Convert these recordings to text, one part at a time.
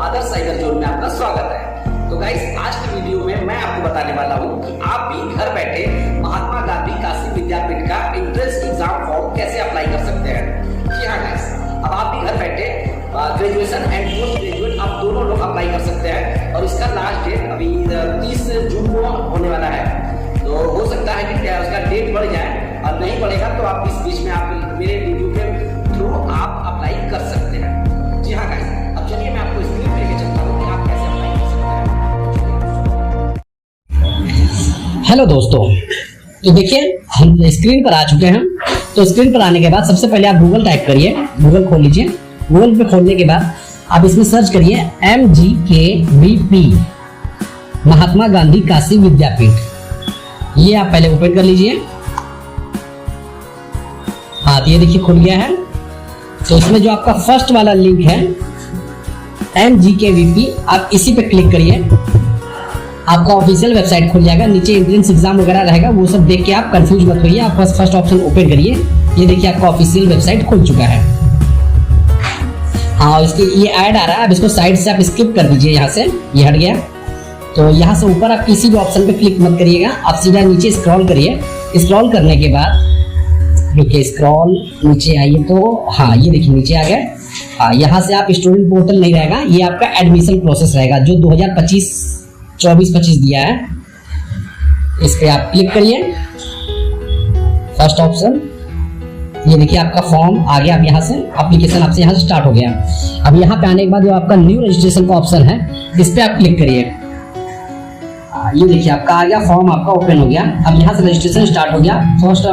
आदर्श cyber zone में आपका स्वागत है। तो गाइस, आज की वीडियो में मैं आपको बताने वाला हूँ कि आप भी घर बैठे महात्मा गांधी काशी विद्यापीठ का एंट्रेंस एग्जाम फॉर्म कैसे अप्लाई कर सकते हैं। जी हाँ गाइस, अब आप भी घर बैठे ग्रेजुएशन एंड पोस्ट ग्रेजुएट आप दोनों लोग अप्लाई कर सकते हैं और इसका लास्ट डेट अभी 30 जून को होने वाला है। तो हो सकता है कि क्या उसका डेट बढ़ जाए, और नहीं बढ़ेगा तो आप इस बीच में आप मेरे वीडियो के थ्रू आप अप्लाई कर सकते हैं। जी हाँ गाइस, अब चलिए मैं आपको स्क्रीन पे लेके चलता हूँ कि आप कैसे अप्लाई कर सकते हैं। हेलो दोस्तों, तो देखिए हम स्क्रीन पर आ चुके हैं। तो स्क्रीन पर आने के बाद सबसे पहले आप गूगल टाइप करिए, गूगल खोल लीजिए। गूगल पे खोलने के बाद आप इसमें सर्च करिए MGKVP महात्मा गांधी काशी विद्यापीठ। ये आप पहले ओपन कर लीजिए। हाँ, तो ये देखिए खुल गया है। तो इसमें जो आपका फर्स्ट वाला लिंक है MGKVP, आप इसी पे क्लिक करिए। आपका ऑफिशियल वेबसाइट खुल जाएगा। नीचे एंट्रेंस एग्जाम वगैरह रहेगा, वो सब देख के आप कंफ्यूज मत होइए। आप बस फर्स्ट ऑप्शन ओपन करिए। ये देखिए आपका ऑफिशियल वेबसाइट खुल चुका है। हाँ, इसके ये ऐड आ रहा है, अब इसको साइड से आप स्किप कर दीजिए। यहाँ से ये हट गया। तो यहाँ से ऊपर आप किसी भी ऑप्शन पे क्लिक मत करिएगा, आप सीधा नीचे स्क्रॉल करिए। स्क्रॉल करने के बाद देखिए स्क्रॉल नीचे आइए तो हाँ, ये देखिए नीचे आ गया। हाँ, यहाँ से आप स्टूडेंट पोर्टल नहीं रहेगा, ये आपका एडमिशन प्रोसेस रहेगा जो 2024-25 दिया है। इस पे आप क्लिक करिए, फर्स्ट ऑप्शन। ये देखिए आपका फॉर्म आ गया। अब यहाँ से एप्लीकेशन आपसे यहाँ से स्टार्ट हो गया। अब यहाँ पे आने के बाद जो आपका न्यू रजिस्ट्रेशन का ऑप्शन है, इस पे आप क्लिक करिए। ये देखिए आपका आ गया, फॉर्म आपका ओपन हो गया। अब यहाँ से रजिस्ट्रेशन स्टार्ट हो गया। फर्स्ट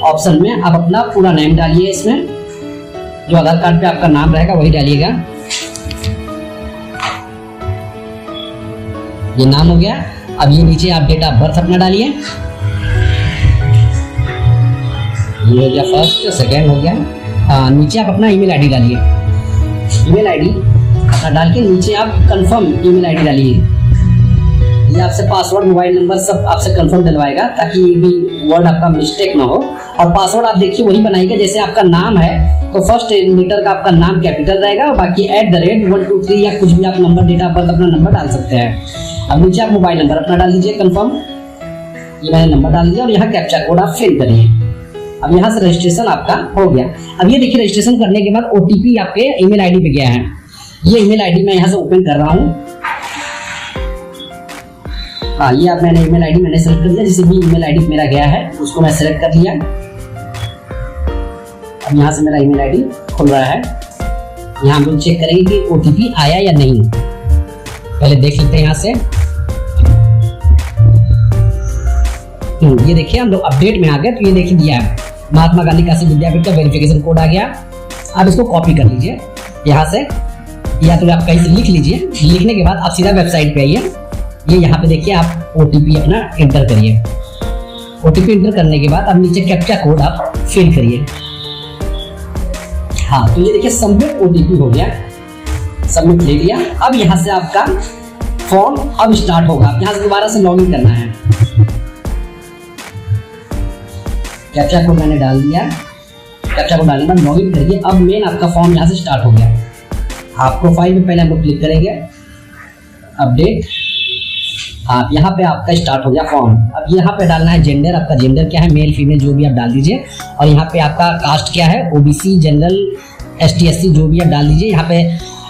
ऑप्शन में आप अपना पूरा नेम डालिए। इसमें जो आधार कार्ड पे आपका नाम रहेगा वही डालिएगा। ये नाम हो गया। अब ये नीचे आप डेट ऑफ बर्थ अपना डालिए। ये हो गया फर्स्ट, सेकेंड हो गया। हाँ, नीचे आप अपना ईमेल आईडी डालिए। ईमेल आईडी अपना डाल के नीचे आप कंफर्म ईमेल आईडी डालिए। ये आपसे पासवर्ड, मोबाइल नंबर सब आपसे कंफर्म डलवाएगा ताकि ये भी वर्ड आपका मिस्टेक ना हो। और पासवर्ड आप देखिए वही बनाइएगा, जैसे आपका नाम है तो फर्स्ट लेटर का आपका नाम कैपिटल रहेगा और बाकी @123 या कुछ भी आप नंबर, डेट ऑफ बर्थ अपना नंबर डाल सकते हैं। अब नीचे आप मोबाइल नंबर अपना डाल दीजिए कंफर्म। ये मैंने नंबर डाल दिया और यहाँ कैप्चा कोड आप फिल करिए। अब यहाँ से रजिस्ट्रेशन आपका हो गया। अब ये देखिए रजिस्ट्रेशन करने के बाद OTP आपके ईमेल आईडी पे गया है। ये ईमेल आईडी मैं यहाँ से ओपन कर रहा हूँ। हाँ, ये आप मैंने ईमेल आईडी मैंने सेलेक्ट कर लिया। जिसे भी ईमेल आईडी मेरा गया है उसको मैं सेलेक्ट कर लिया। अब यहाँ से मेरा ईमेल आईडी खुल रहा है। यहाँ हम लोग चेक करेंगे कि OTP आया या नहीं। पहले देख लेते हैं यहाँ से। ये देखिए हम लोग अपडेट में आ गए। तो ये देखिए दिया है महात्मा गांधी काशी विद्यापीठ का वेरिफिकेशन कोड आ गया। आप इसको कॉपी कर लीजिए यहाँ से, या तो आप कहीं से लिख लीजिए। लिखने के बाद आप सीधा वेबसाइट पे आइए। ये यहाँ पे देखिए आप OTP अपना एंटर करिए। OTP एंटर करने के बाद अब नीचे कैप्चा कोड आप फिल करिए। हाँ, तो ये देखिए सबमिट OTP हो गया। सबमिट ले लिया। अब यहाँ से आपका फॉर्म अब स्टार्ट होगा। यहाँ से दोबारा से लॉगिन करना है। कैप्चा कोड मैंने डाल दिया। कैप्चा कोड डालने के बाद लॉगिन करिए। अब मेन आपका फॉर्म यहाँ से स्टार्ट हो गया। आप प्रोफाइल में पहले हम लोग क्लिक करेंगे, अपडेट। आप यहाँ पे आपका स्टार्ट हो गया फॉर्म। अब यहाँ पे डालना है जेंडर। आपका जेंडर क्या है, मेल फीमेल जो भी आप डाल दीजिए। और यहाँ पे आपका कास्ट क्या है, OBC, जनरल, ST SC जो भी आप डाल दीजिए। यहाँ पे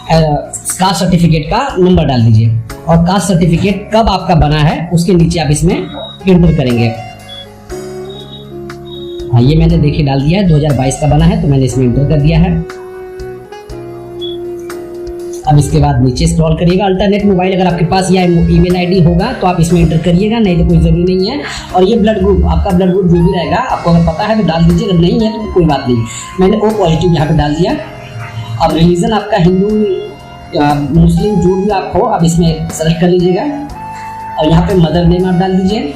कास्ट सर्टिफिकेट का नंबर डाल दीजिए और कास्ट सर्टिफिकेट कब आपका बना है उसके नीचे आप इसमें एंटर करेंगे। हाँ, ये मैंने देखिए डाल दिया है 2022 का बना है, तो मैंने इसमें एंटर कर दिया है। अब इसके बाद नीचे स्क्रॉल करिएगा। अल्टरनेट मोबाइल अगर आपके पास या ईमेल आईडी होगा तो आप इसमें एंटर करिएगा, नहीं तो कोई जरूरी नहीं है। और ये ब्लड ग्रुप, आपका ब्लड ग्रुप जो भी रहेगा आपको अगर पता है तो डाल दीजिए, अगर नहीं है तो कोई बात नहीं। मैंने O पॉजिटिव यहाँ पे डाल दिया। अब रिलीजन आपका हिंदू, मुस्लिम जो भी आप हो आप इसमें सेलेक्ट कर लीजिएगा। और यहाँ पे मदर नेम आप डाल दीजिए।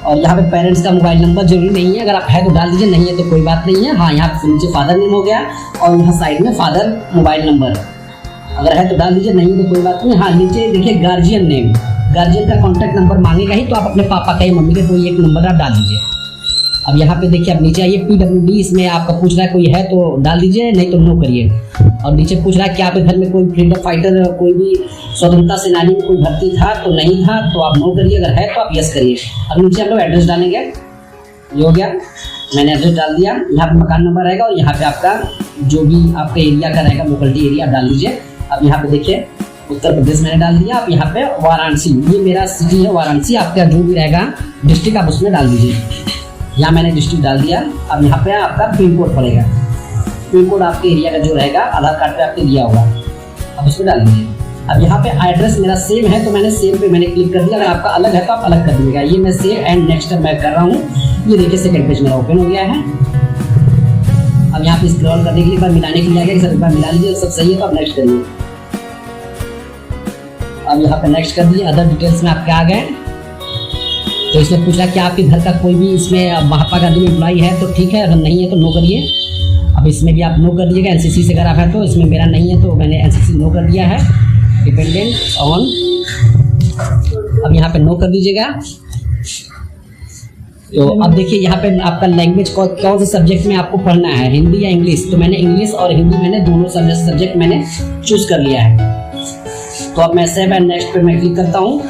और यहाँ पे पेरेंट्स का मोबाइल नंबर जरूरी नहीं है, अगर आप है तो डाल दीजिए, नहीं है तो कोई बात नहीं है। हाँ, यहाँ पे नीचे फादर नेम हो गया और यहाँ साइड में फादर मोबाइल नंबर अगर है तो डाल दीजिए, नहीं तो कोई बात नहीं। हाँ, नीचे देखिए गार्जियन नेम, गार्जियन का कॉन्टैक्ट नंबर मांगेगा ही, तो आप अपने पापा का या मम्मी का कोई एक नंबर आप डाल दीजिए। अब यहाँ पे देखिए, अब नीचे आइए, PWD इसमें आपका पूछ रहा है कोई है तो डाल दीजिए, नहीं तो नो करिए। और नीचे पूछ रहा है कि आपके घर में कोई फ्रीडम फाइटर, कोई भी स्वतंत्रता सेनानी में कोई भर्ती था तो नहीं था, तो आप नो करिए, अगर है तो आप यस करिए। अब नीचे हम लोग एड्रेस डालेंगे, ये हो गया, मैंने एड्रेस डाल दिया। यहाँ पे मकान नंबर रहेगा और यहाँ पे आपका जो भी आपका एरिया का रहेगा, लोकेलिटी एरिया डाल दीजिए। अब यहाँ पे देखिए उत्तर प्रदेश मैंने डाल दिया। अब यहाँ पे वाराणसी, ये मेरा सिटी है वाराणसी, आपका जो भी रहेगा डिस्ट्रिक्ट आप उसमें डाल दीजिए। यहाँ मैंने डिस्ट्रिक्ट डाल दिया। अब यहाँ पे आपका पिन कोड पड़ेगा, पिन कोड आपके एरिया का जो रहेगा आधार कार्ड पे आपके दिया होगा, अब उसमें डाल दीजिए। अब यहाँ पे एड्रेस मेरा सेम है तो मैंने सेम पे मैंने क्लिक कर दिया। अगर आपका अलग है तो आप अलग कर दीजिएगा। ये मैं सेव एंड नेक्स्ट मैं कर रहा हूँ। ये देखिए सेकंड पेज मेरा ओपन हो गया है। अब यहाँ पे स्क्रॉल करने के लिए, एक बार मिलाने के लिए आ गया, एक बार मिला लीजिए, सब सही है तो आप नेक्स्ट करिए। अब यहाँ पे नेक्स्ट कर दिए। अदर डिटेल्स में आपके आ गए। तो इसमें पूछा कि आपके घर का कोई भी इसमें महात्मा गांधी में एम्प्लॉई है तो ठीक है, अगर नहीं है तो नो करिए। अब इसमें भी आप नो कर दीजिएगा। एनसीसी से अगर आप है तो इसमें मेरा नहीं है तो मैंने एनसीसी नो कर दिया है। डिपेंडेंट ऑन, अब यहाँ पे नो कर दीजिएगा। तो अब देखिए यहाँ पे आपका लैंग्वेज कौन से सब्जेक्ट में आपको पढ़ना है, हिंदी या इंग्लिश। तो मैंने इंग्लिश और हिंदी मैंने दोनों सब्जेक्ट मैंने चूज कर लिया है। तो अब मैं सेव एंड नेक्स्ट पे मैं क्लिक करता हूँ।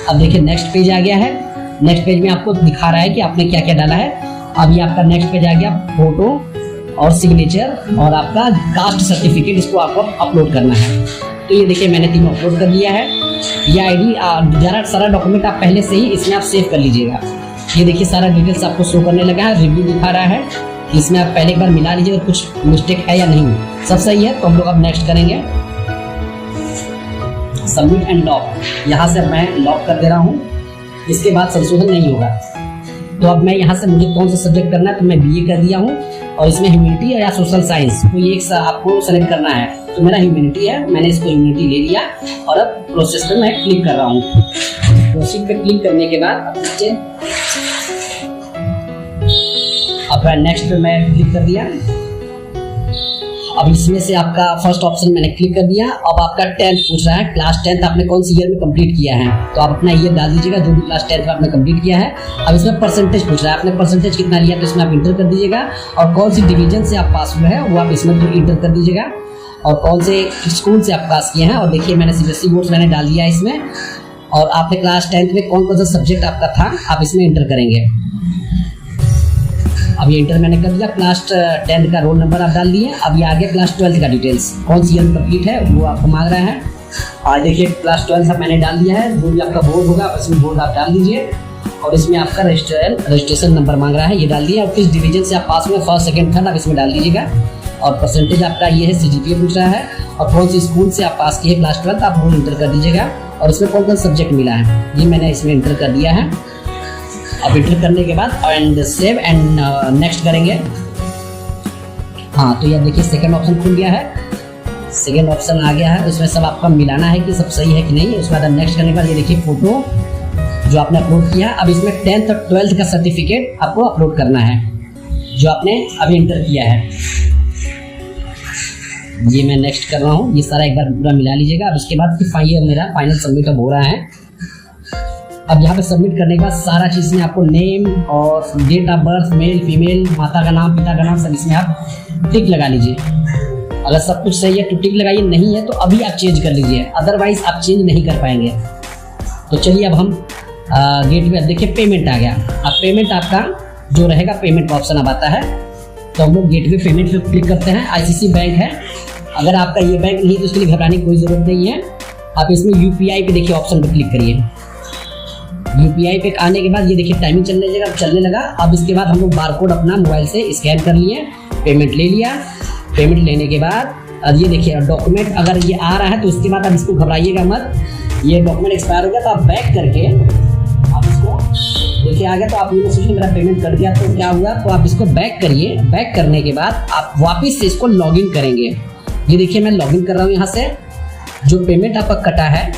अब देखिए नेक्स्ट पेज आ गया है। नेक्स्ट पेज में आपको दिखा रहा है कि आपने क्या क्या डाला है। अब ये आपका नेक्स्ट पेज आ गया, फोटो और सिग्नेचर और आपका कास्ट सर्टिफिकेट, इसको आपको अपलोड करना है। तो ये देखिए मैंने तीनों अपलोड कर दिया है। ये आईडी जरा सारा डॉक्यूमेंट आप पहले से ही इसमें आप सेव कर लीजिएगा। ये देखिए सारा डिटेल्स आपको शो करने लगा है, रिव्यू दिखा रहा है। इसमें आप पहले एक बार मिला लीजिए कुछ मिस्टेक है या नहीं, सब सही है तो हम लोग अब नेक्स्ट करेंगे। सबमिट एंड लॉक, यहाँ से मैं लॉक कर दे रहा हूँ। इसके बाद संशोधन नहीं होगा। तो अब मैं यहाँ से मुझे कौन सा सब्जेक्ट करना है तो मैं BA कर दिया हूँ और इसमें ह्यूमैनिटी या सोशल साइंस कोई एक आपको सेलेक्ट करना है। तो मेरा ह्यूमैनिटी है, मैंने इसको ह्यूमैनिटी ले लिया और अब प्रोसेस पे मैं क्लिक कर रहा हूँ। प्रोसीड पे क्लिक करने के बाद अब नेक्स्ट पे मैं क्लिक कर दिया। अब इसमें से आपका फर्स्ट ऑप्शन मैंने क्लिक कर दिया। अब आपका 10th पूछ रहा है, क्लास 10th आपने कौन सी ईयर में कंप्लीट किया है, तो आप अपना ईयर डाल दीजिएगा जो भी क्लास 10th में आपने कंप्लीट किया है। अब इसमें परसेंटेज पूछ रहा है, आपने परसेंटेज कितना लिया तो इसमें आप इंटर कर दीजिएगा। और कौन सी डिवीजन से आप पास हुए हैं वो आप इसमें इंटर कर दीजिएगा। और कौन से स्कूल से आप पास किए हैं, और देखिए मैंने CBSE बोर्ड मैंने डाल दिया इसमें। और आपने क्लास 10th में कौन कौन सा सब्जेक्ट आपका था आप इसमें इंटर करेंगे। अब ये इंटर मैंने कर दिया। क्लास 10 का रोल नंबर आप डाल दिए। अब ये आ गया क्लास 12 का डिटेल्स, कौन सी ईयर में कंप्लीट है वो आपको मांग रहा है। और देखिए क्लास 12 मैंने डाल दिया है, जो भी आपका बोर्ड होगा उसमें बोर्ड आप डाल दीजिए। और इसमें आपका रजिस्ट्रेशन नंबर मांग रहा है, ये डाल दिया। और किस डिवीजन से आप पास हुए, फर्स्ट सेकंड थर्ड, आप इसमें डाल दीजिएगा। और परसेंटेज आपका ये है, CGPA पूछ रहा है। और कौन सी स्कूल से आप पास किए क्लास 12 आप वो इंटर कर दीजिएगा। और इसमें कौन कौन सब्जेक्ट मिला है ये मैंने इसमें इंटर कर दिया है। अब इंटर करने के बाद एंड सेव एंड नेक्स्ट करेंगे। हाँ, तो ये देखिए सेकंड ऑप्शन खुल गया है, सेकंड ऑप्शन आ गया है। उसमें सब आपका मिलाना है कि सब सही है कि नहीं। उसके बाद नेक्स्ट करने के बाद ये देखिए फोटो जो आपने अपलोड किया। अब इसमें 10th और 12th का सर्टिफिकेट आपको अपलोड करना है जो आपने अभी इंटर किया है। ये मैं नेक्स्ट कर रहा हूँ। ये सारा एक बार पूरा मिला लीजिएगा। अब इसके बाद ये मेरा फाइनल सबमिट अब हो रहा है। अब यहाँ पे सबमिट करने के बाद सारा चीज़ में आपको नेम और date of birth, male female, माता का नाम, पिता का नाम, सब इसमें आप टिक लगा लीजिए। अगर सब कुछ सही है तो टिक लगाइए, नहीं है तो अभी आप चेंज कर लीजिए, अदरवाइज आप चेंज नहीं कर पाएंगे। तो चलिए अब हम गेटवे, देखिए पेमेंट आ गया। अब पेमेंट आपका जो रहेगा, पेमेंट का ऑप्शन अब आता है। तो हम लोग गेटवे पेमेंट पे क्लिक करते हैं। ICICI बैंक है, अगर आपका ये बैंक नहीं तो उसके लिए घबराने की कोई ज़रूरत नहीं है। आप इसमें UPI पे देखिए ऑप्शन पे क्लिक करिए। UPI पे आने के बाद ये देखिए टाइमिंग चलने लगा। अब इसके बाद हम लोग बारकोड अपना मोबाइल से स्कैन कर लिए, पेमेंट ले लिया। पेमेंट लेने के बाद अब ये देखिए डॉक्यूमेंट अगर ये आ रहा है तो उसके बाद आप इसको घबराइएगा मत। ये डॉक्यूमेंट एक्सपायर हो गया तो आप बैक करके आप इसको देखिए आ गया। तो आप ये सोचिए मेरा पेमेंट कर दिया तो क्या हुआ, तो आप इसको बैक करिए। बैक करने के बाद आप वापस से इसको लॉगिन करेंगे। ये देखिए मैं लॉगिन कर रहा हूँ यहाँ से। जो पेमेंट आपका कटा है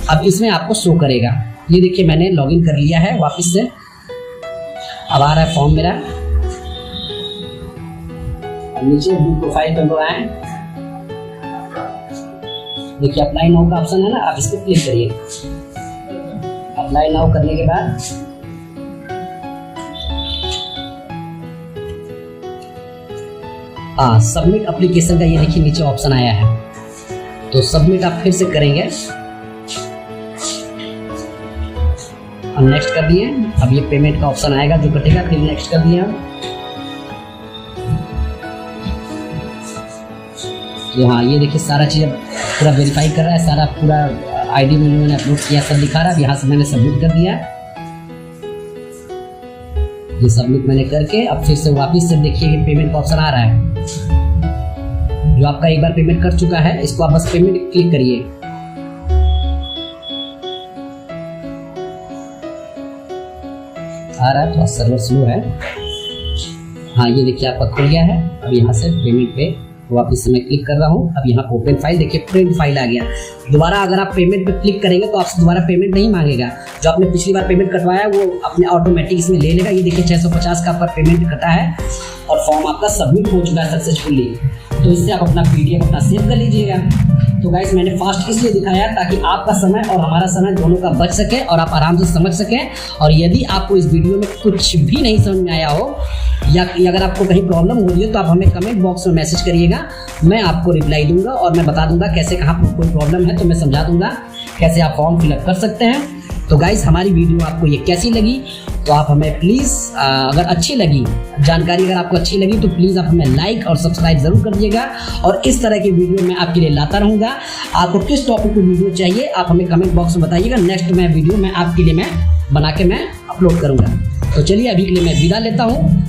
अब इसमें आपको शो करेगा। ये देखिए मैंने लॉगिन कर लिया है वापस से। अब आ रहा है फॉर्म मेरा। नीचे व्यू प्रोफाइल पे आए, देखिए अप्लाई नाउ का ऑप्शन है ना, आप इस पर क्लिक करिए। अप्लाई नाउ करने के बाद हाँ, सबमिट एप्लीकेशन का ये देखिए नीचे ऑप्शन आया है, तो सबमिट आप फिर से करेंगे और नेक्स्ट कर दिए। अब ये पेमेंट का ऑप्शन आएगा जो कटेगा, फिर नेक्स्ट कर दिया। तो हाँ, ये देखिए सारा चीज़ पूरा वेरीफाई कर रहा है, सारा पूरा आईडी में मैंने अपलोड किया सब दिखा रहा है। यहाँ से मैंने सबमिट कर दिया, ये सबमिट मैंने करके अब फिर से वापस से देखिए कि पेमेंट का ऑप्शन आ रहा है। जो आपका एक बार पेमेंट कर चुका है, इसको आप बस पेमेंट क्लिक करिए। आ रहा है, थोड़ा सर्वर स्लो है। हाँ, ये देखिए आपका खुल गया है। अब यहाँ से पेमेंट पे वापस से मैं क्लिक कर रहा हूँ। अब यहाँ पर ओपन फाइल, देखिए प्रिंट फाइल आ गया। दोबारा अगर आप पेमेंट पे क्लिक करेंगे तो आपसे दोबारा पेमेंट नहीं मांगेगा। जो आपने पिछली बार पेमेंट कटवाया वो अपने ऑटोमेटिक इसमें ले लेगा। ये देखिए 650 का आपका पेमेंट कटा है और फॉर्म आपका सबमिट हो चुका है सक्सेसफुली। तो इससे आप अपना PDF अपना सेव कर लीजिएगा। तो गाइस, मैंने फास्ट इसलिए दिखाया ताकि आपका समय और हमारा समय दोनों का बच सके और आप आराम से समझ सकें। और यदि आपको इस वीडियो में कुछ भी नहीं समझ में आया हो या अगर आपको कहीं प्रॉब्लम हो रही है तो आप हमें कमेंट बॉक्स में मैसेज करिएगा, मैं आपको रिप्लाई दूंगा और मैं बता दूंगा कैसे कहाँ पर कोई प्रॉब्लम है तो मैं समझा दूंगा कैसे आप फॉर्म फिलअप कर सकते हैं। तो गाइस, हमारी वीडियो आपको ये कैसी लगी तो आप हमें प्लीज़, अगर अच्छी लगी जानकारी, अगर आपको अच्छी लगी तो प्लीज़ आप हमें लाइक और सब्सक्राइब ज़रूर कर दीजिएगा। और इस तरह की वीडियो मैं आपके लिए लाता रहूँगा। आपको किस टॉपिक पर वीडियो चाहिए आप हमें कमेंट बॉक्स में बताइएगा। नेक्स्ट वीडियो मैं आपके लिए मैं बना के मैं अपलोड करूँगा। तो चलिए, अभी के लिए मैं विदा लेता हूँ।